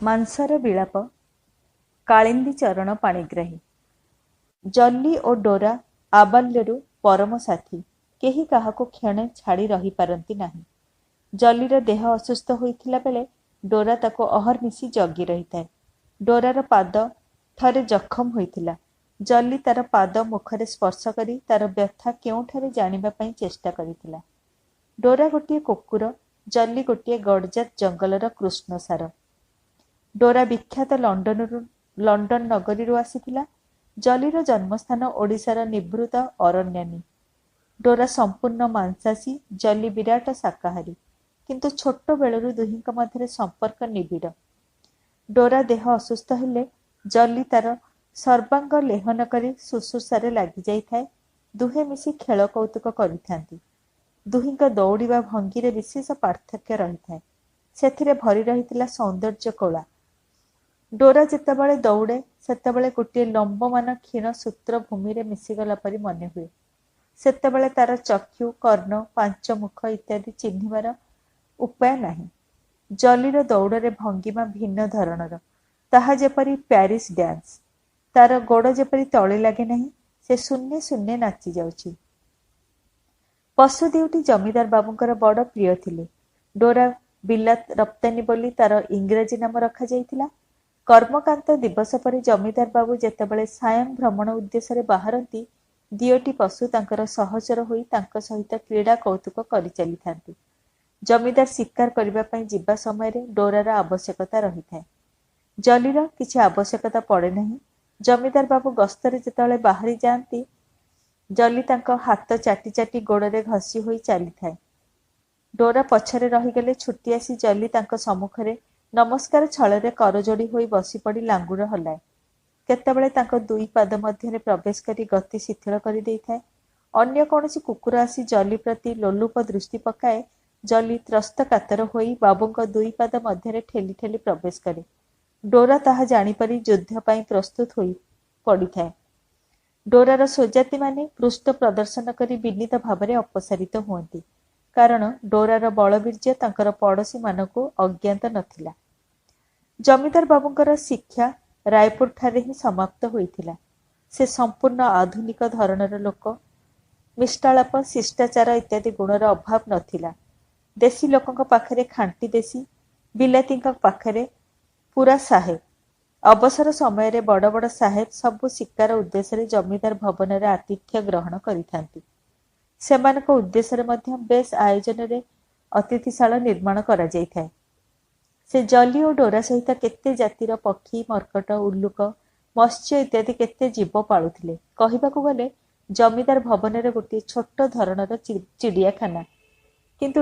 ମାଂସର ବିଳାପ କାଳିନ୍ଦୀ ଚରଣ ପାଣିଗ୍ରାହୀ। ଜଲି ଓ ଡୋରା ଆବାଲ୍ୟରୁ ପରମ ସାଥୀ, କେହି କାହାକୁ କ୍ଷଣେ ଛାଡ଼ି ରହିପାରନ୍ତି ନାହିଁ। ଜଲିର ଦେହ ଅସୁସ୍ଥ ହୋଇଥିଲା ବେଳେ ଡୋରା ତାକୁ ଅହର୍ନିଶି ଜଗି ରହିଥାଏ। ଡୋରାର ପାଦ ଥରେ ଜଖମ ହୋଇଥିଲା। ଜଲି ତାର ପାଦ ମୁଖରେ ସ୍ପର୍ଶ କରି ତାର ବ୍ୟଥା କେଉଁଠାରେ ଜାଣିବା ପାଇଁ ଚେଷ୍ଟା କରିଥିଲା। ଡୋରା ଗୋଟିଏ କୁକୁର, ଜଲି ଗୋଟିଏ ଗଡ଼ଜାତ ଜଙ୍ଗଲର କୃଷ୍ଣସାର। ଡୋରା ବିଖ୍ୟାତ ଲଣ୍ଡନ ନଗରୀରୁ ଆସିଥିଲା। ଜଲିର ଜନ୍ମସ୍ଥାନ ଓଡ଼ିଶାର ନିଭୃତ ଅରଣ୍ୟାନୀ। ଡୋରା ସମ୍ପୂର୍ଣ୍ଣ ମାଂସାଶୀ, ଜଲି ବିରାଟ ଶାକାହାରୀ। କିନ୍ତୁ ଛୋଟ ବେଳରୁ ଦୁହିଁଙ୍କ ମଧ୍ୟରେ ସମ୍ପର୍କ ନିବିଡ଼। ଡୋରା ଦେହ ଅସୁସ୍ଥ ହେଲେ ଜଲି ତାର ସର୍ବାଙ୍ଗ ଲେହନ କରି ଶୁଶ୍ରୂଷାରେ ଲାଗିଯାଇଥାଏ। ଦୁହେଁ ମିଶି ଖେଳ କୌତୁକ କରିଥାନ୍ତି। ଦୁହିଁଙ୍କ ଦୌଡ଼ିବା ଭଙ୍ଗୀରେ ବିଶେଷ ପାର୍ଥକ୍ୟ ରହିଥାଏ। ସେଥିରେ ଭରି ରହିଥିଲା ସୌନ୍ଦର୍ଯ୍ୟ କଳା। ଡୋରା ଯେତେବେଳେ ଦୌଡ଼େ ସେତେବେଳେ ଗୋଟିଏ ଲମ୍ବମାନ କ୍ଷୀଣ ସୂତ୍ର ଭୂମିରେ ମିଶିଗଲା ପରି ମନେ ହୁଏ। ସେତେବେଳେ ତାର ଚକ୍ଷୁ, କର୍ଣ୍ଣ, ପାଞ୍ଚମୁଖ ଇତ୍ୟାଦି ଚିହ୍ନିବାର ଉପାୟ ନାହିଁ। ଜଲିର ଦୌଡ଼ରେ ଭଙ୍ଗିମା ଭିନ୍ନ ଧରଣର। ତାହା ଯେପରି ପ୍ୟାରିସ୍ ଡ୍ୟାନ୍ସ। ତାର ଗୋଡ଼ ଯେପରି ତଳେ ଲାଗେ ନାହିଁ, ସେ ଶୂନ୍ୟେ ଶୂନ୍ୟେ ନାଚି ଯାଉଛି। ପଶୁ ଦିଓଟି ଜମିଦାର ବାବୁଙ୍କର ବଡ଼ ପ୍ରିୟ ଥିଲେ। ଡୋରା ବିଲାତ ରପ୍ତାନି ବୋଲି ତାର ଇଂରାଜୀ ନାମ ରଖାଯାଇଥିଲା। କର୍ମକାନ୍ତ ଦିବସ ପରେ ଜମିଦାର ବାବୁ ଯେତେବେଳେ ସାୟଂ ଭ୍ରମଣ ଉଦ୍ଦେଶ୍ୟରେ ବାହାରନ୍ତି, ଦିଓଟି ପଶୁ ତାଙ୍କର ସହଚର ହୋଇ ତାଙ୍କ ସହିତ କ୍ରୀଡ଼ା କୌତୁକ କରିଚାଲିଥାନ୍ତି। ଜମିଦାର ଶିକାର କରିବା ପାଇଁ ଯିବା ସମୟରେ ଡୋରାର ଆବଶ୍ୟକତା ରହିଥାଏ। ଜଲିର କିଛି ଆବଶ୍ୟକତା ପଡ଼େ ନାହିଁ। ଜମିଦାର ବାବୁ ଗସ୍ତରେ ଯେତେବେଳେ ବାହାରି ଯାଆନ୍ତି, ଜଲି ତାଙ୍କ ହାତ ଚାଟି ଚାଟି ଗୋଡ଼ରେ ଘଷି ହୋଇ ଚାଲିଥାଏ। ଡୋରା ପଛରେ ରହିଗଲେ ଛୁଟି ଆସି ଜଲି ତାଙ୍କ ସମ୍ମୁଖରେ ନମସ୍କାର ଛଳରେ କରଯୋଡ଼ି ହୋଇ ବସିପଡ଼ି ଲାଙ୍ଗୁଡ଼ ହଲାଏ। କେତେବେଳେ ତାଙ୍କ ଦୁଇ ପାଦ ମଧ୍ୟରେ ପ୍ରବେଶ କରି ଗତି ଶିଥିଳ କରିଦେଇଥାଏ। ଅନ୍ୟ କୌଣସି କୁକୁର ଆସି ଜଲି ପ୍ରତି ଲୋଲୁପ ଦୃଷ୍ଟି ପକାଏ, ଜଲି ତ୍ରସ୍ତ କାତର ହୋଇ ବାବୁଙ୍କ ଦୁଇ ପାଦ ମଧ୍ୟରେ ଠେଲି ଠେଲି ପ୍ରବେଶ କରେ। ଡୋରା ତାହା ଜାଣିପାରି ଯୁଦ୍ଧ ପାଇଁ ପ୍ରସ୍ତୁତ ହୋଇ ପଡ଼ିଥାଏ। ଡୋରାର ସ୍ୱଜାତିମାନେ ପୃଷ୍ଠ ପ୍ରଦର୍ଶନ କରି ବିନୀତ ଭାବରେ ଅପସାରିତ ହୁଅନ୍ତି, କାରଣ ଡୋରାର ବଳବୀର୍ଯ୍ୟ ତାଙ୍କର ପଡ଼ୋଶୀମାନଙ୍କୁ ଅଜ୍ଞାତ ନଥିଲା। ଜମିଦାର ବାବୁଙ୍କର ଶିକ୍ଷା ରାୟପୁରଠାରେ ହିଁ ସମାପ୍ତ ହୋଇଥିଲା। ସେ ସମ୍ପୂର୍ଣ୍ଣ ଆଧୁନିକ ଧରଣର ଲୋକ। ମିଷ୍ଟାଳାପ, ଶିଷ୍ଟାଚାର ଇତ୍ୟାଦି ଗୁଣର ଅଭାବ ନଥିଲା। ଦେଶୀ ଲୋକଙ୍କ ପାଖରେ ଖାଣ୍ଟି ଦେଶୀ, ବିଲାତୀଙ୍କ ପାଖରେ ପୂରା ସାହେବ। ଅବସର ସମୟରେ ବଡ଼ ବଡ଼ ସାହେବ ସବୁ ଶିକାର ଉଦ୍ଦେଶ୍ୟରେ ଜମିଦାର ଭବନରେ ଆତିଥ୍ୟ ଗ୍ରହଣ କରିଥାନ୍ତି। ସେମାନଙ୍କ ଉଦ୍ଦେଶ୍ୟରେ ମଧ୍ୟ ବେଶ୍ ଆୟୋଜନରେ ଅତିଥିଶାଳ ନିର୍ମାଣ କରାଯାଇଥାଏ। ସେ ଜଲି ଓ ଡୋରା ସହିତ କେତେ ଜାତିର ପକ୍ଷୀ, ମର୍କଟ, ଉଲ୍ଲୁକ, ମତ୍ସ୍ୟ ଇତ୍ୟାଦି କେତେ ଜୀବ ପାଳୁଥିଲେ। କହିବାକୁ ଗଲେ ଜମିଦାର ଭବନରେ ଗୋଟିଏ ଛୋଟ ଧରଣର ଚିଡ଼ିଆଖାନା। କିନ୍ତୁ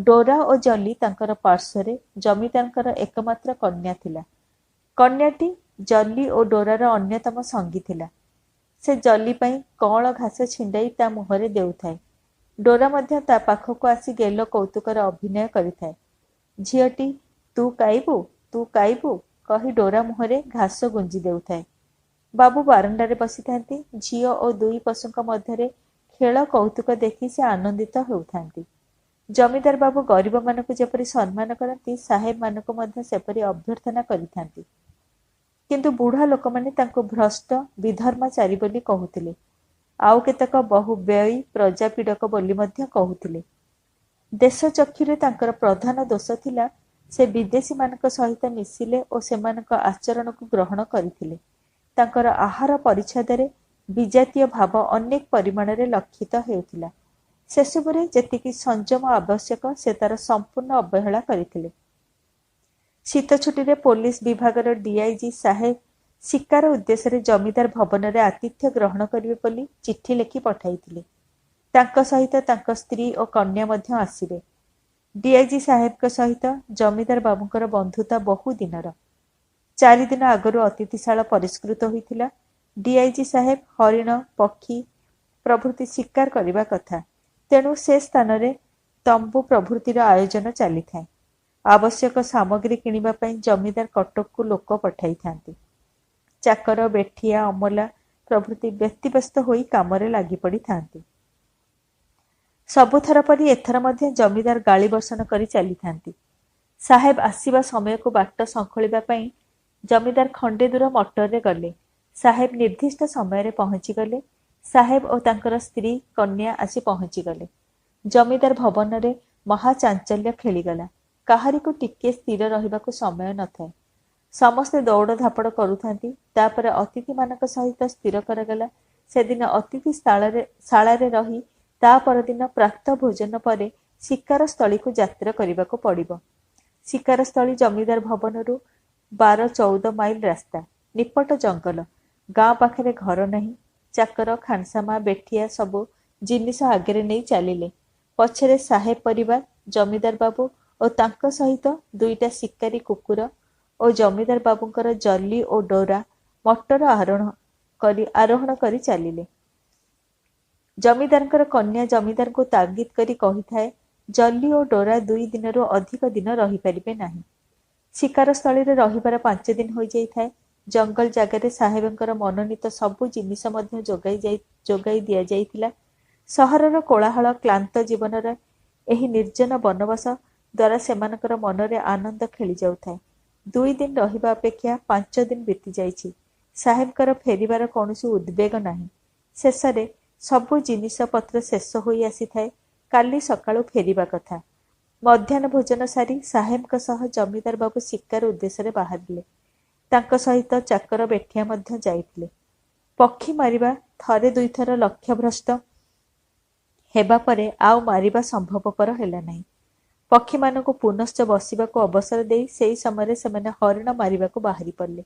ଡୋରା ଓ ଜଲି ତାଙ୍କର ପାର୍ଶ୍ୱରେ ଜମିଦାରଙ୍କର ଏକମାତ୍ର କନ୍ୟା ଥିଲା। କନ୍ୟାଟି ଜଲି ଓ ଡୋରାର ଅନ୍ୟତମ ସଙ୍ଗୀ ଥିଲା। ସେ ଜଲି ପାଇଁ କଅଁଳ ଘାସ ଛିଣ୍ଡାଇ ତା ମୁହଁରେ ଦେଉଥାଏ। ଡୋରା ମଧ୍ୟ ତା ପାଖକୁ ଆସି ଗେଲ କୌତୁକର ଅଭିନୟ କରିଥାଏ। ଝିଅଟି ତୁ କାଇବୁ, ତୁ କାଇବୁ କହି ଡୋରା ମୁହଁରେ ଘାସ ଗୁଞ୍ଜି ଦେଉଥାଏ। ବାବୁ ବାରଣ୍ଡାରେ ବସିଥାନ୍ତି। ଝିଅ ଓ ଦୁଇ ପଶୁଙ୍କ ମଧ୍ୟରେ ଖେଳ କୌତୁକ ଦେଖି ସେ ଆନନ୍ଦିତ ହେଉଥାନ୍ତି। ଜମିଦାର ବାବୁ ଗରିବମାନଙ୍କୁ ଯେପରି ସମ୍ମାନ କରନ୍ତି, ସାହେବମାନଙ୍କୁ ମଧ୍ୟ ସେପରି ଅଭ୍ୟର୍ଥନା କରିଥାନ୍ତି। କିନ୍ତୁ ବୁଢ଼ା ଲୋକମାନେ ତାଙ୍କୁ ଭ୍ରଷ୍ଟ, ବିଧର୍ମାଚାରୀ ବୋଲି କହୁଥିଲେ। ଆଉ କେତେକ ବହୁ ବ୍ୟୟୀ ପ୍ରଜାପୀଡ଼କ ବୋଲି ମଧ୍ୟ କହୁଥିଲେ। ଦେଶ ଚକ୍ଷୁରେ ତାଙ୍କର ପ୍ରଧାନ ଦୋଷ ଥିଲା, ସେ ବିଦେଶୀମାନଙ୍କ ସହିତ ମିଶିଲେ ଓ ସେମାନଙ୍କ ଆଚରଣକୁ ଗ୍ରହଣ କରିଥିଲେ। ତାଙ୍କର ଆହାର ପରିଚ୍ଛଦରେ ବିଜାତୀୟ ଭାବ ଅନେକ ପରିମାଣରେ ଲକ୍ଷିତ ହେଉଥିଲା। ସେସବୁରେ ଯେତିକି ସଂଯମ ଆବଶ୍ୟକ ସେ ତାର ସମ୍ପୂର୍ଣ୍ଣ ଅବହେଳା କରିଥିଲେ। ଶୀତ ଛୁଟିରେ ପୋଲିସ ବିଭାଗର ଡିଆଇଜି ସାହେବ ଶିକାର ଉଦ୍ଦେଶ୍ୟରେ ଜମିଦାର ଭବନରେ ଆତିଥ୍ୟ ଗ୍ରହଣ କରିବେ ବୋଲି ଚିଠି ଲେଖି ପଠାଇଥିଲେ। ତାଙ୍କ ସହିତ ତାଙ୍କ ସ୍ତ୍ରୀ ଓ କନ୍ୟା ମଧ୍ୟ ଆସିବେ। ଡିଆଇଜି ସାହେବଙ୍କ ସହିତ ଜମିଦାର ବାବୁଙ୍କର ବନ୍ଧୁତା ବହୁ ଦିନର। 4 ଦିନ ଆଗରୁ ଅତିଥିଶାଳ ପରିଷ୍କୃତ ହୋଇଥିଲା। ଡିଆଇଜି ସାହେବ ହରିଣ, ପକ୍ଷୀ ପ୍ରଭୃତି ଶିକାର କରିବା କଥା। ତେଣୁ ସେ ସ୍ଥାନରେ ତମ୍ବୁ ପ୍ରଭୃତିର ଆୟୋଜନ ଚାଲିଥାଏ। ଆବଶ୍ୟକ ସାମଗ୍ରୀ କିଣିବା ପାଇଁ ଜମିଦାର କଟକକୁ ଲୋକ ପଠାଇଥାନ୍ତି। ଚାକର, ବେଠିଆ, ଅମଲା ପ୍ରଭୃତି ବ୍ୟତିବ୍ୟସ୍ତ ହୋଇ କାମରେ ଲାଗି ପଡ଼ିଥାନ୍ତି। ସବୁଥର ପରି ଏଥର ମଧ୍ୟ ଜମିଦାର ଗାଳି ବର୍ଷଣ କରି ଚାଲିଥାନ୍ତି। ସାହେବ ଆସିବା ସମୟକୁ ବାଟ ସଙ୍ଖୋଳିବା ପାଇଁ ଜମିଦାର ଖଣ୍ଡେ ଦୂର ମଟରରେ ଗଲେ। ସାହେବ ନିର୍ଦ୍ଦିଷ୍ଟ ସମୟରେ ପହଞ୍ଚିଗଲେ। ସାହେବ ଓ ତାଙ୍କର ସ୍ତ୍ରୀ କନ୍ୟା ଆସି ପହଞ୍ଚିଗଲେ। ଜମିଦାର ଭବନରେ ମହାଚାଞ୍ଚଲ୍ୟ ଖେଳିଗଲା। କାହାରିକୁ ଟିକିଏ ସ୍ଥିର ରହିବାକୁ ସମୟ ନଥାଏ। ସମସ୍ତେ ଦୌଡ଼ ଧାପଡ଼ କରୁଥାନ୍ତି। ତାପରେ ଅତିଥିମାନଙ୍କ ସହିତ ସ୍ଥିର କରାଗଲା ସେଦିନ ଅତିଥି ଶାଳାରେ ରହି ତା ପରଦିନ ପ୍ରାତଃ ଭୋଜନ ପରେ ଶିକାରସ୍ଥଳୀକୁ ଯାତ୍ରା କରିବାକୁ ପଡ଼ିବ। ଶିକାରସ୍ଥଳୀ ଜମିଦାର ଭବନରୁ 12-14 ମାଇଲ ରାସ୍ତା। ନିପଟ ଜଙ୍ଗଲ। ଗାଁ ପାଖରେ ଘର ନାହିଁ। ଚାକର, ଖାନସାମା, ବେଠିଆ ସବୁ ଜିନିଷ ଆଗରେ ନେଇ ଚାଲିଲେ। ପଛରେ ସାହେବ ପରିବାର, ଜମିଦାର ବାବୁ ଓ ତାଙ୍କ ସହିତ 2ଟା ଶିକାରୀ କୁକୁର ଓ ଜମିଦାର ବାବୁଙ୍କର ଜଲି ଓ ଡୋରା ମଟର ଆରୋହଣ କରି ଚାଲିଲେ। ଜମିଦାରଙ୍କର କନ୍ୟା ଜମିଦାରଙ୍କୁ ତାଗିଦ କରି କହିଥାଏ, ଜଲି ଓ ଡୋରା 2 ଦିନରୁ ଅଧିକ ଦିନ ରହିପାରିବେ ନାହିଁ। ଶିକାରସ୍ଥଳୀରେ ରହିବାର 5 ଦିନ ହୋଇଯାଇଥାଏ। ଜଙ୍ଗଲ ଜାଗାରେ ସାହେବଙ୍କର ମନୋନୀତ ସବୁ ଜିନିଷ ମଧ୍ୟ ଯୋଗାଇ ଦିଆଯାଇଥିଲା। ସହରର କୋଳାହଳ, କ୍ଲାନ୍ତ ଜୀବନର ଏହି ନିର୍ଜନ ବନବାସ ଦ୍ୱାରା ସେମାନଙ୍କର ମନରେ ଆନନ୍ଦ ଖେଳି ଯାଉଥାଏ। 2 ଦିନ ରହିବା ଅପେକ୍ଷା 5 ଦିନ ବିତିଯାଇଛି। ସାହେବଙ୍କର ଫେରିବାର କୌଣସି ଉଦ୍ବେଗ ନାହିଁ। ଶେଷରେ ସବୁ ଜିନିଷପତ୍ର ଶେଷ ହୋଇ ଆସିଥାଏ। କାଲି ସକାଳୁ ଫେରିବା କଥା। ମଧ୍ୟାହ୍ନ ଭୋଜନ ସାରି ସାହେବଙ୍କ ସହ ଜମିଦାର ବାବୁ ଶିକାର ଉଦ୍ଦେଶ୍ୟରେ ବାହାରିଲେ। ତାଙ୍କ ସହିତ ଚାକର, ବେଠିଆ ମଧ୍ୟ ଯାଇଥିଲେ। ପକ୍ଷୀ ମାରିବା ଥରେ 2 ଥର ଲକ୍ଷ୍ୟଭ୍ରଷ୍ଟ ହେବା ପରେ ଆଉ ମାରିବା ସମ୍ଭବପର ହେଲା ନାହିଁ। ପକ୍ଷୀମାନଙ୍କୁ ପୁନଶ୍ଚ ବସିବାକୁ ଅବସର ଦେଇ ସେହି ସମୟରେ ସେମାନେ ହରିଣ ମାରିବାକୁ ବାହାରି ପଡ଼ିଲେ।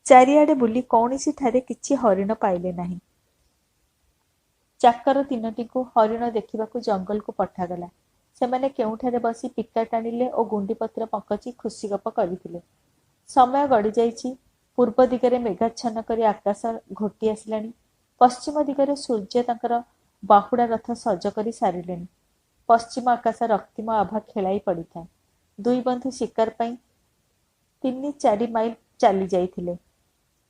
ଚାରିଆଡ଼େ ବୁଲି କୌଣସିଠାରେ କିଛି ହରିଣ ପାଇଲେ ନାହିଁ। ଚାକର 3ଟିଙ୍କୁ ହରିଣ ଦେଖିବାକୁ ଜଙ୍ଗଲକୁ ପଠାଗଲା। ସେମାନେ କେଉଁଠାରେ ବସି ପିକା ଟାଣିଲେ ଓ ଗୁଣ୍ଡିପତ୍ର ପକଚି ଖୁସିଗପ କରିଥିଲେ। ସମୟ ଗଡ଼ିଯାଇଛି। ପୂର୍ବ ଦିଗରେ ମେଘାଚ୍ଛନ୍ନ କରି ଆକାଶ ଘୋଟି ଆସିଲାଣି। ପଶ୍ଚିମ ଦିଗରେ ସୂର୍ଯ୍ୟ ତାଙ୍କର ବାହୁଡ଼ା ରଥ ସଜ କରି ସାରିଲେଣି। ପଶ୍ଚିମ ଆକାଶ ରକ୍ତିମ ଆଭା ଖେଳାଇ ପଡ଼ିଥାଏ। 2 ବନ୍ଧୁ ଶିକାର ପାଇଁ 3-4 ମାଇଲ ଚାଲି ଯାଇଥିଲେ।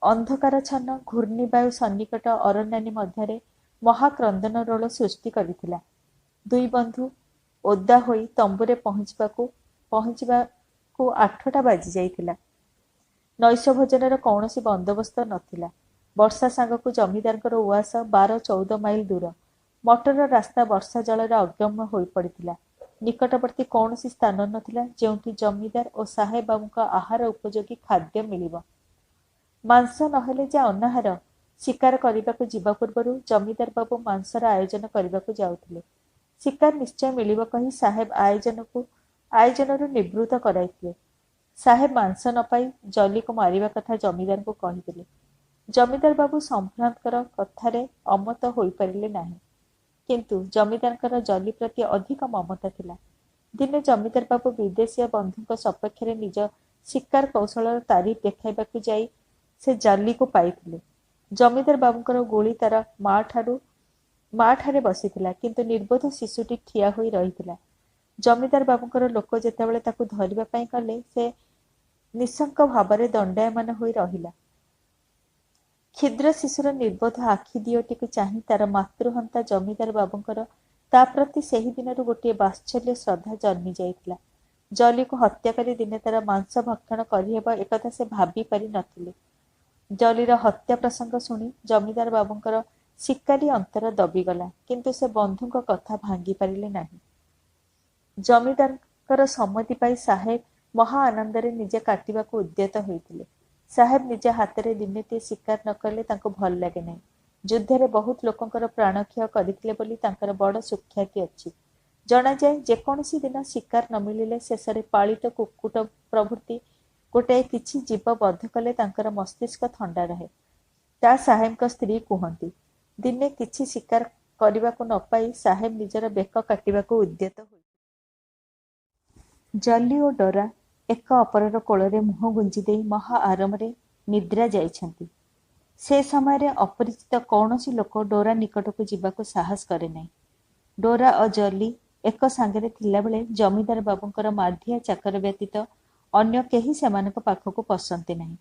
ଅନ୍ଧକାରଚ୍ଛନ୍ନ ଘୂର୍ଣ୍ଣିବାୟୁ ସନ୍ନିକଟ ଅରଣ୍ୟାନୀ ମଧ୍ୟରେ ମହାକ୍ରନ୍ଦନ ରୋଳ ସୃଷ୍ଟି କରିଥିଲା। 2 ବନ୍ଧୁ ଓଦା ହୋଇ ତମ୍ବୁରେ ପହଞ୍ଚିବାକୁ 8ଟା ବାଜି ଯାଇଥିଲା। ନୈଶ ଭୋଜନର କୌଣସି ବନ୍ଦୋବସ୍ତ ନଥିଲା। ବର୍ଷା ସାଙ୍ଗକୁ ଜମିଦାରଙ୍କର ଉଆସ 12-14 ମାଇଲ ଦୂର। ମଟର ରାସ୍ତା ବର୍ଷା ଜଳରେ ଅଗମ୍ୟ ହୋଇପଡ଼ିଥିଲା। ନିକଟବର୍ତ୍ତୀ କୌଣସି ସ୍ଥାନ ନଥିଲା ଯେଉଁଠି ଜମିଦାର ଓ ସାହେବ ବାବୁଙ୍କ ଆହାର ଉପଯୋଗୀ ଖାଦ୍ୟ ମିଳିବ। ମାଂସ ନହେଲେ ଯେ ଅନାହାର। ଶିକାର କରିବାକୁ ଯିବା ପୂର୍ବରୁ ଜମିଦାର ବାବୁ ମାଂସର ଆୟୋଜନ କରିବାକୁ ଯାଉଥିଲେ। ଶିକାର ନିଶ୍ଚୟ ମିଳିବ କହି ସାହେବ ଆୟୋଜନରୁ ନିବୃତ୍ତ କରାଇଥିଲେ। ସାହେବ ମାଂସ ନ ପାଇ ଜଲିକୁ ମାରିବା କଥା ଜମିଦାରଙ୍କୁ କହିଥିଲେ। ଜମିଦାର ବାବୁ ସମ୍ଭ୍ରାନ୍ତଙ୍କର କଥାରେ ଅମତ ହୋଇପାରିଲେ ନାହିଁ। କିନ୍ତୁ ଜମିଦାରଙ୍କର ଜଲି ପ୍ରତି ଅଧିକ ମମତା ଥିଲା। ଦିନେ ଜମିଦାର ବାବୁ ବିଦେଶୀୟ ବନ୍ଧୁଙ୍କ ସପକ୍ଷରେ ନିଜ ଶିକାର କୌଶଳର ତାରିଫ ଦେଖାଇବାକୁ ଯାଇ ସେ ଜଲିକୁ ପାଇଥିଲେ। ଜମିଦାର ବାବୁଙ୍କର ଗୁଳି ତାର ମା'ଠାରେ ବସିଥିଲା, କିନ୍ତୁ ନିର୍ବୋଧ ଶିଶୁଟି ଠିଆ ହୋଇ ରହିଥିଲା। ଜମିଦାର ବାବୁଙ୍କର ଲୋକ ଯେତେବେଳେ ତାକୁ ଧରିବା ପାଇଁ କଲେ, ସେ ନିଶଙ୍କ ଭାବରେ ଦଣ୍ଡାୟମାନ ହୋଇ ରହିଲା। କ୍ଷୁଦ୍ର ଶିଶୁର ନିର୍ବୋଧ ଆଖି ଦିଓଟିକୁ ଚାହିଁ ତାର ମାତୃହନ୍ତା ଜମିଦାର ବାବୁଙ୍କର ତା ପ୍ରତି ସେହି ଦିନରୁ ଗୋଟିଏ ବାତ୍ସଲ୍ୟ ଶ୍ରଦ୍ଧା ଜନ୍ମି ଯାଇଥିଲା। ଜଲିକୁ ହତ୍ୟା କରି ଦିନେ ତାର ମାଂସ ଭକ୍ଷଣ କରିହେବ ଏକଥା ସେ ଭାବି ପାରି ନଥିଲେ। ଜଲିର ହତ୍ୟା ପ୍ରସଙ୍ଗ ଶୁଣି ଜମିଦାର ବାବୁଙ୍କର ଶିକାରୀ ଅନ୍ତର ଦବିଗଲା, କିନ୍ତୁ ସେ ବନ୍ଧୁଙ୍କ କଥା ଭାଙ୍ଗି ପାରିଲେ ନାହିଁ। ଜମିଦାରଙ୍କର ସମ୍ମତି ପାଇ ସାହେବ ମହା ଆନନ୍ଦରେ ନିଜେ କାଟିବାକୁ ଉଦ୍ୟତ ହୋଇଥିଲେ। ସାହେବ ନିଜ ହାତରେ ଦିନେଟିଏ ଶିକାର ନ କଲେ ତାଙ୍କୁ ଭଲ ଲାଗେ ନାହିଁ। ଯୁଦ୍ଧରେ ବହୁତ ଲୋକଙ୍କର ପ୍ରାଣକ୍ଷୟ କରିଥିଲେ ବୋଲି ତାଙ୍କର ବଡ଼ ସୁଖ୍ୟାତି ଅଛି। ଜଣାଯାଏ, ଯେକୌଣସି ଦିନ ଶିକାର ନ ମିଳିଲେ ଶେଷରେ ପାଳିତ କୁକୁଟ ପ୍ରଭୃତି ଗୋଟାଏ କିଛି ଜୀବ ବଧ କଲେ ତାଙ୍କର ମସ୍ତିଷ୍କ ଥଣ୍ଡା ରହେ। ତା ସାହେବଙ୍କ ସ୍ତ୍ରୀ କୁହନ୍ତି। ଦିନେ କିଛି ଶିକାର କରିବାକୁ ନ ପାଇ ସାହେବ ନିଜର ବେକ କାଟିବାକୁ ଉଦ୍ୟତ ହୋଇଥିଲେ। ଜଲି ଓ ଡୋରା ଏକ ଅପରର କୋଳରେ ମୁହଁ ଗୁଞ୍ଜି ଦେଇ ମହା ଆରାମରେ ନିଦ୍ରା ଯାଇଛନ୍ତି। ସେ ସମୟରେ ଅପରିଚିତ କୌଣସି ଲୋକ ଡୋରା ନିକଟକୁ ଯିବାକୁ ସାହସ କରେ ନାହିଁ। ଡୋରା ଓ ଜଲି ଏକ ସାଙ୍ଗରେ ଥିଲାବେଳେ ଜମିଦାର ବାବୁଙ୍କର ମାଧିଆ ଚାକର ବ୍ୟତୀତ ଅନ୍ୟ କେହି ସେମାନଙ୍କ ପାଖକୁ ପଶନ୍ତି ନାହିଁ।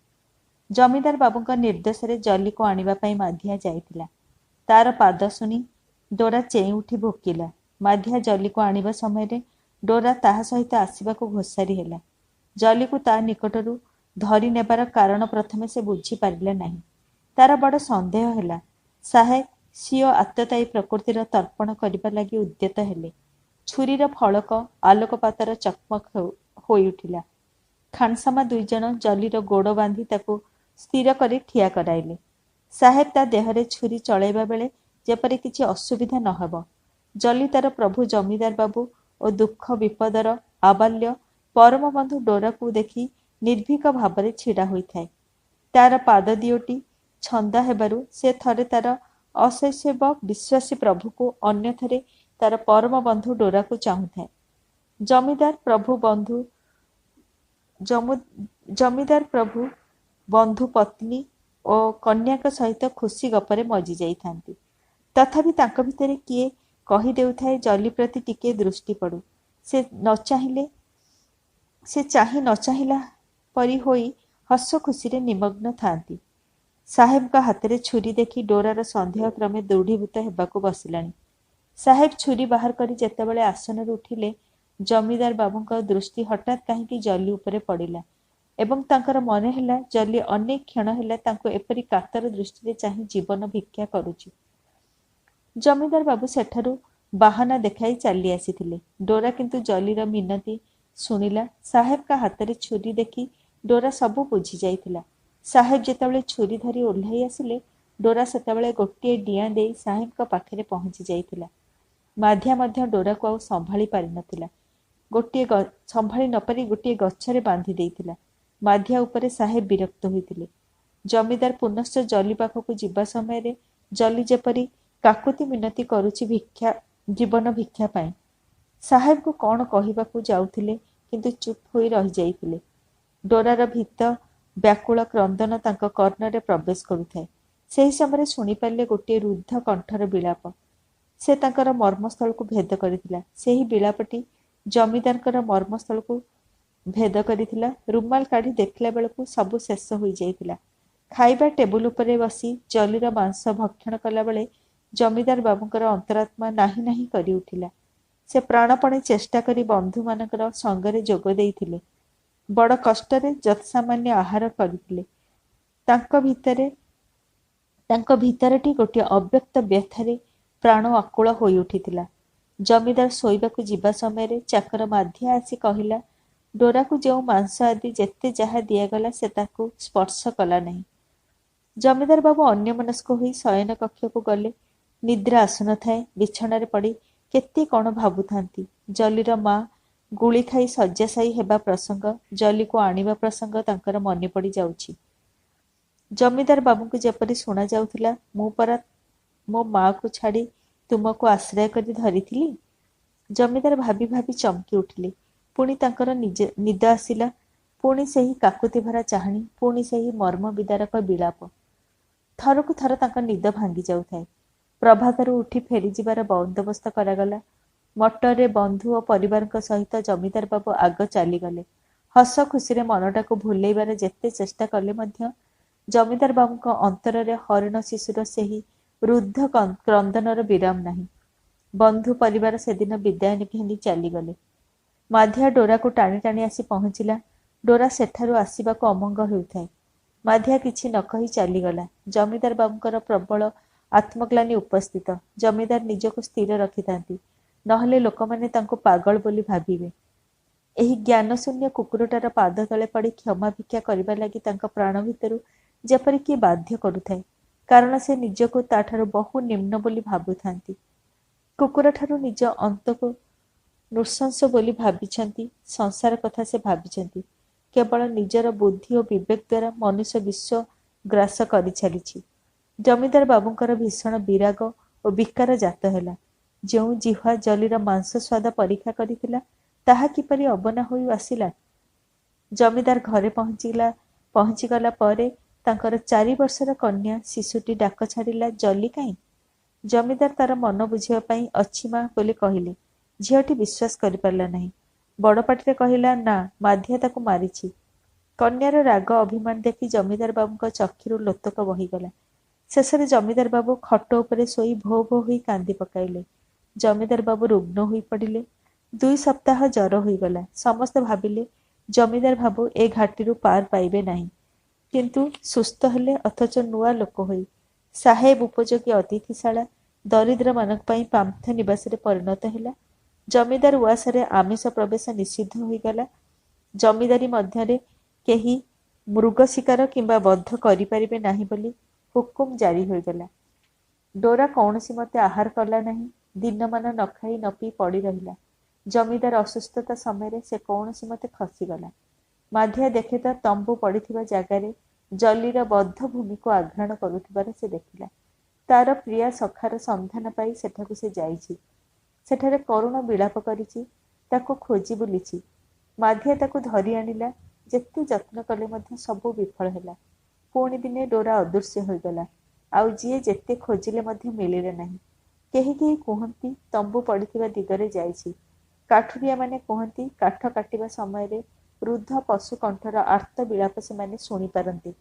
ଜମିଦାର ବାବୁଙ୍କ ନିର୍ଦ୍ଦେଶରେ ଜଲିକୁ ଆଣିବା ପାଇଁ ମାଧିଆ ଯାଇଥିଲା। ତାର ପାଦ ଶୁଣି ଡୋରା ଚେଇଁ ଉଠି ଭୋକିଲା। ମାଧିଆ ଜଲିକୁ ଆଣିବା ସମୟରେ ଡୋରା ତାହା ସହିତ ଆସିବାକୁ ଘୋଷାରି ହେଲା। ଜଲିକୁ ତା ନିକଟରୁ ଧରି ନେବାର କାରଣ ପ୍ରଥମେ ସେ ବୁଝିପାରିଲା ନାହିଁ। ତାର ବଡ଼ ସନ୍ଦେହ ହେଲା। ସାହେବ ସ୍ୱୀୟ ଆତତାୟୀ ପ୍ରକୃତିର ତର୍ପଣ କରିବା ଲାଗି ଉଦ୍ୟତ ହେଲେ। ଛୁରୀର ଫଳକ ଆଲୋକପାତର ଚକମକ ହୋଇଉଠିଲା। ଖାନସାମା ଦୁଇଜଣ ଜଲିର ଗୋଡ଼ ବାନ୍ଧି ତାକୁ ସ୍ଥିର କରି ଠିଆ କରାଇଲେ। ସାହେବ ତା ଦେହରେ ଛୁରୀ ଚଳାଇବା ବେଳେ ଯେପରି କିଛି ଅସୁବିଧା ନ ହେବ। ଜଲି ତାର ପ୍ରଭୁ ଜମିଦାର ବାବୁ ଓ ଦୁଃଖ ବିପଦର ଆବାଲ୍ୟ ପରମ ବନ୍ଧୁ ଡୋରାକୁ ଦେଖି ନିର୍ଭୀକ ଭାବରେ ଛିଡ଼ା ହୋଇଥାଏ। ତାର ପାଦ ଦିଓଟି ଛନ୍ଦା ହେବାରୁ ସେ ଥରେ ତାର ଅଶୈଶବ ବିଶ୍ୱାସୀ ପ୍ରଭୁକୁ, ଅନ୍ୟଥରେ ତାର ପରମ ବନ୍ଧୁ ଡୋରାକୁ ଚାହୁଁଥାଏ। ଜମିଦାର ପ୍ରଭୁ ବନ୍ଧୁ ପତ୍ନୀ ଓ କନ୍ୟାଙ୍କ ସହିତ ଖୁସି ଗପରେ ମଜି ଯାଇଥାନ୍ତି। ତଥାପି ତାଙ୍କ ଭିତରେ କିଏ କହି ଦେଉଥାଏ ଜଲି ପ୍ରତି ଟିକିଏ ଦୃଷ୍ଟି ପଡ଼ୁ। ସେ ଚାହିଁ ନ ଚାହିଁଲା ପରି ହୋଇ ହସ ଖୁସିରେ ନିମଗ୍ନ ଥାଆନ୍ତି। ସାହେବଙ୍କ ହାତରେ ଛୁରୀ ଦେଖି ଡୋରାର ସନ୍ଦେହ କ୍ରମେ ଦୃଢ଼ୀଭୂତ ହେବାକୁ ବସିଲାଣି। ସାହେବ ଛୁରୀ ବାହାର କରି ଯେତେବେଳେ ଆସନରୁ ଉଠିଲେ, ଜମିଦାର ବାବୁଙ୍କ ଦୃଷ୍ଟି ହଠାତ୍ କାହିଁକି ଜଲି ଉପରେ ପଡ଼ିଲା ଏବଂ ତାଙ୍କର ମନେ ହେଲା ଜଲି ଅନେକ କ୍ଷଣ ହେଲା ତାଙ୍କୁ ଏପରି କାତର ଦୃଷ୍ଟିରେ ଚାହିଁ ଜୀବନ ଭିକ୍ଷା କରୁଛି। ଜମିଦାର ବାବୁ ସେଠାରୁ ବାହାନା ଦେଖାଇ ଚାଲି ଆସିଥିଲେ। ଡୋରା କିନ୍ତୁ ଜଲିର ମିନତି ଶୁଣିଲା। ସାହେବଙ୍କ ହାତରେ ଛୁରୀ ଦେଖି ଡୋରା ସବୁ ବୁଝି ଯାଇଥିଲା। ସାହେବ ଯେତେବେଳେ ଛୁରୀ ଧରି ଓହ୍ଲାଇ ଆସିଲେ, ଡୋରା ସେତେବେଳେ ଗୋଟିଏ ଡିଆଁ ଦେଇ ସାହେବଙ୍କ ପାଖରେ ପହଞ୍ଚି ଯାଇଥିଲା। ମାଧିଆ ମଧ୍ୟ ଡୋରାକୁ ଆଉ ସମ୍ଭାଳି ପାରିନଥିଲା। ସମ୍ଭାଳି ନପାରି ଗୋଟିଏ ଗଛରେ ବାନ୍ଧି ଦେଇଥିଲା। ମାଧିଆ ଉପରେ ସାହେବ ବିରକ୍ତ ହୋଇଥିଲେ। ଜମିଦାର ପୁନଶ୍ଚ ଜଲି ପାଖକୁ ଯିବା ସମୟରେ ଜଲି ଯେପରି କାକୁତି ମିନତି କରୁଛି ଜୀବନ ଭିକ୍ଷା ପାଇଁ। ସାହେବକୁ କ'ଣ କହିବାକୁ ଯାଉଥିଲେ, କିନ୍ତୁ ଚୁପ୍ ହୋଇ ରହିଯାଇଥିଲେ। ଡୋରାର ଭୀତ ବ୍ୟାକୁଳ କ୍ରନ୍ଦନ ତାଙ୍କ କର୍ଣ୍ଣରେ ପ୍ରବେଶ କରୁଥାଏ। ସେହି ସମୟରେ ଶୁଣିପାରିଲେ ଗୋଟିଏ ରୁଦ୍ଧ କଣ୍ଠର ବିଳାପ। ସେ ତାଙ୍କର ମର୍ମସ୍ଥଳକୁ ଭେଦ କରିଥିଲା। ସେହି ବିଳାପଟି ଜମିଦାରଙ୍କର ମର୍ମସ୍ଥଳକୁ ଭେଦ କରିଥିଲା। ରୁମାଲ କାଢ଼ି ଦେଖିଲା ବେଳକୁ ସବୁ ଶେଷ ହୋଇଯାଇଥିଲା। ଖାଇବା ଟେବୁଲ ଉପରେ ବସି ଜଲିର ମାଂସ ଭକ୍ଷଣ କଲାବେଳେ ଜମିଦାର ବାବୁଙ୍କର ଅନ୍ତରାତ୍ମା ନାହିଁ ନାହିଁ କରି ଉଠିଲା। ସେ ପ୍ରାଣପଣେ ଚେଷ୍ଟା କରି ବନ୍ଧୁମାନଙ୍କର ସଙ୍ଗରେ ଯୋଗ ଦେଇଥିଲେ। ବଡ଼ କଷ୍ଟରେ ଯତ୍ସାମାନ୍ୟ ଆହାର କରିଥିଲେ। ତାଙ୍କ ଭିତରଟି ଗୋଟିଏ ଅବ୍ୟକ୍ତ ବ୍ୟଥାରେ ପ୍ରାଣ ଆକୁଳ ହୋଇ ଉଠିଥିଲା। ଜମିଦାର ଶୋଇବାକୁ ଯିବା ସମୟରେ ଚାକର ମାଧିଆ ଆସି କହିଲା, ଡୋରାକୁ ଯେଉଁ ମାଂସ ଆଦି ଯେତେ ଯାହା ଦିଆଗଲା ସେ ତାକୁ ସ୍ପର୍ଶ କଲା ନାହିଁ। ଜମିଦାର ବାବୁ ଅନ୍ୟମନସ୍କ ହୋଇ ଶୟନ କକ୍ଷକୁ ଗଲେ। ନିଦ୍ରା ଆସୁନଥାଏ। ବିଛଣାରେ ପଡ଼ି କେତେ କ'ଣ ଭାବୁଥାନ୍ତି। ଜଲିର ମା ଗୁଳି ଖାଇ ଶଯ୍ୟାଶାୟୀ ହେବା ପ୍ରସଙ୍ଗ, ଜଲିକୁ ଆଣିବା ପ୍ରସଙ୍ଗ ତାଙ୍କର ମନେ ପଡ଼ି ଯାଉଛି। ଜମିଦାର ବାବୁଙ୍କୁ ଯେପରି ଶୁଣାଯାଉଥିଲା, ମୁଁ ପରା ମୋ ମାଆକୁ ଛାଡ଼ି ତୁମକୁ ଆଶ୍ରୟ କରି ଧରିଥିଲି। ଜମିଦାର ଭାବି ଭାବି ଚମକି ଉଠିଲେ। ପୁଣି ତାଙ୍କର ନିଦ ଆସିଲା। ପୁଣି ସେହି କାକୁତି ଭରା ଚାହାଣୀ, ପୁଣି ସେହି ମର୍ମ ବିଦାରକ ବିଳାପ। ଥରକୁ ଥର ତାଙ୍କ ନିଦ ଭାଙ୍ଗି ଯାଉଥାଏ। ପ୍ରଭାତରୁ ଉଠି ଫେରିଯିବାର ବନ୍ଦୋବସ୍ତ କରାଗଲା। ମଟରରେ ବନ୍ଧୁ ଓ ପରିବାରଙ୍କ ସହିତ ଜମିଦାର ବାବୁ ଆଗ ଚାଲିଗଲେ। ହସ ଖୁସିରେ ମନଟାକୁ ଭୁଲେଇବାର ଯେତେ ଚେଷ୍ଟା କଲେ ମଧ୍ୟ ଜମିଦାର ବାବୁଙ୍କ ଅନ୍ତରରେ ହରିଣ ଶିଶୁର ସେହି ରୁଦ୍ଧ କ୍ରନ୍ଦନର ବିରାମ ନାହିଁ। ବନ୍ଧୁ ପରିବାର ସେଦିନ ବିଦାୟ ଘେନି ଚାଲିଗଲେ। ମାଧିଆ ଡୋରାକୁ ଟାଣି ଟାଣି ଆସି ପହଞ୍ଚିଲା। ଡୋରା ସେଠାରୁ ଆସିବାକୁ ଅମଙ୍ଗ ହେଉଥାଏ। ମାଧିଆ କିଛି ନ କହି ଚାଲିଗଲା। ଜମିଦାର ବାବୁଙ୍କର ପ୍ରବଳ ଆତ୍ମଗ୍ଲାନି ଉପସ୍ଥିତ। ଜମିଦାର ନିଜକୁ ସ୍ଥିର ରଖିଥାନ୍ତି, ନହେଲେ ଲୋକମାନେ ତାଙ୍କୁ ପାଗଳ ବୋଲି ଭାବିବେ। ଏହି ଜ୍ଞାନଶୂନ୍ୟ କୁକୁରଟାର ପାଦ ତଳେ ପଡ଼ି କ୍ଷମା ଭିକ୍ଷା କରିବା ଲାଗି ତାଙ୍କ ପ୍ରାଣ ଭିତରୁ ଯେପରି କିଏ ବାଧ୍ୟ କରୁଥାଏ, କାରଣ ସେ ନିଜକୁ ତାଠାରୁ ବହୁ ନିମ୍ନ ବୋଲି ଭାବୁଥାନ୍ତି। କୁକୁରଠାରୁ ନିଜ ଅନ୍ତକୁ ନୃଶଂସ ବୋଲି ଭାବିଛନ୍ତି। ସଂସାର କଥା ସେ ଭାବିଛନ୍ତି। କେବଳ ନିଜର ବୁଦ୍ଧି ଓ ବିବେକ ଦ୍ୱାରା ମନୁଷ୍ୟ ବିଶ୍ୱ ଗ୍ରାସ କରି ଚାଲିଛି। ଜମିଦାର ବାବୁଙ୍କର ଭୀଷଣ ବିରାଗ ଓ ବିକାର ଜାତ ହେଲା। ଯେଉଁ ଜିହ୍ୱା ଜଲିର ମାଂସ ସ୍ୱାଦ ପରୀକ୍ଷା କରିଥିଲା, ତାହା କିପରି ଅବନା ହୋଇ ଆସିଲା। ଜମିଦାର ଘରେ ପହଞ୍ଚିଗଲା ପରେ ତାଙ୍କର 4 ବର୍ଷର କନ୍ୟା ଶିଶୁଟି ଡାକ ଛାଡ଼ିଲା, ଜଲି କାହିଁ? ଜମିଦାର ତାର ମନ ବୁଝିବା ପାଇଁ ଅଛି ମା ବୋଲି କହିଲେ। ଝିଅଟି ବିଶ୍ୱାସ କରିପାରିଲା ନାହିଁ। ବଡ଼ ପାଟିରେ କହିଲା, ନା, ମାଧିଆ ତାକୁ ମାରିଛି। କନ୍ୟାର ରାଗ ଅଭିମାନ ଦେଖି ଜମିଦାର ବାବୁଙ୍କ ଚକ୍ଷୁରୁ ଲୋତକ ବହିଗଲା। ଶେଷରେ ଜମିଦାର ବାବୁ ଖଟ ଉପରେ ଶୋଇ ଭୋ ଭୋ ହୋଇ କାନ୍ଦି ପକାଇଲେ। ଜମିଦାର ବାବୁ ରୁଗ୍ଣ ହୋଇ ପଡ଼ିଲେ। 2 ସପ୍ତାହ ଜର ହୋଇଗଲା। ସମସ୍ତେ ଭାବିଲେ ଜମିଦାର ବାବୁ ଏ ଘାଟିରୁ ପାର ପାଇବେ ନାହିଁ। କିନ୍ତୁ ସୁସ୍ଥ ହେଲେ ଅଥଚ ନୂଆ ଲୋକ ହୋଇ ସାହେବ ଉପଯୋଗୀ ଅତିଥିଶାଳା ଦରିଦ୍ରମାନଙ୍କ ପାଇଁ ପାନ୍ଥ ନିବାସରେ ପରିଣତ ହେଲା। ଜମିଦାର ଉଆସରେ ଆମିଷ ପ୍ରବେଶ ନିଷିଦ୍ଧ ହୋଇଗଲା। ଜମିଦାରୀ ମଧ୍ୟରେ କେହି ମୃଗ ଶିକାର କିମ୍ବା ବଧ କରିପାରିବେ ନାହିଁ ବୋଲି ହୁକୁମ ଜାରି ହୋଇଗଲା। ଡୋରା କୌଣସି ମତେ ଆହାର କଲା ନାହିଁ। ଦିନମାନ ନ ଖାଇ ନ ପିଇ ପଡ଼ି ରହିଲା। ଜମିଦାର ଅସୁସ୍ଥତା ସମୟରେ ସେ କୌଣସି ମତେ ଖସିଗଲା। ମାଧିଆ ଦେଖେ ତ ତମ୍ବୁ ପଡ଼ିଥିବା ଜାଗାରେ ଜଲିର ବଦ୍ଧ ଭୂମିକୁ ଆଘ୍ରାଣ କରୁଥିବାର ସେ ଦେଖିଲା। ତାର ପ୍ରିୟା ସଖାର ସନ୍ଧାନ ପାଇ ସେଠାକୁ ସେ ଯାଇଛି। ସେଠାରେ କରୁଣ ବିଳାପ କରିଛି। ତାକୁ ଖୋଜି ବୁଲିଛି। ମାଧିଆ ତାକୁ ଧରି ଆଣିଲା। ଯେତେ ଯତ୍ନ କଲେ ମଧ୍ୟ ସବୁ ବିଫଳ ହେଲା। ପୁଣି ଦିନେ ଡୋରା ଅଦୃଶ୍ୟ ହୋଇଗଲା। ଆଉ ଯିଏ ଯେତେ ଖୋଜିଲେ ମଧ୍ୟ ମିଳିଲେ ନାହିଁ। କେହି କେହି କୁହନ୍ତି ତମ୍ବୁ ପଡ଼ିଥିବା ଦିଗରେ ଯାଇଛି। କାଠୁରିଆମାନେ କୁହନ୍ତି କାଠ କାଟିବା ସମୟରେ ବୃଦ୍ଧ ପଶୁ କଣ୍ଠର ଆର୍ତ୍ତ ବିଳାପ ସେମାନେ ଶୁଣିପାରନ୍ତି।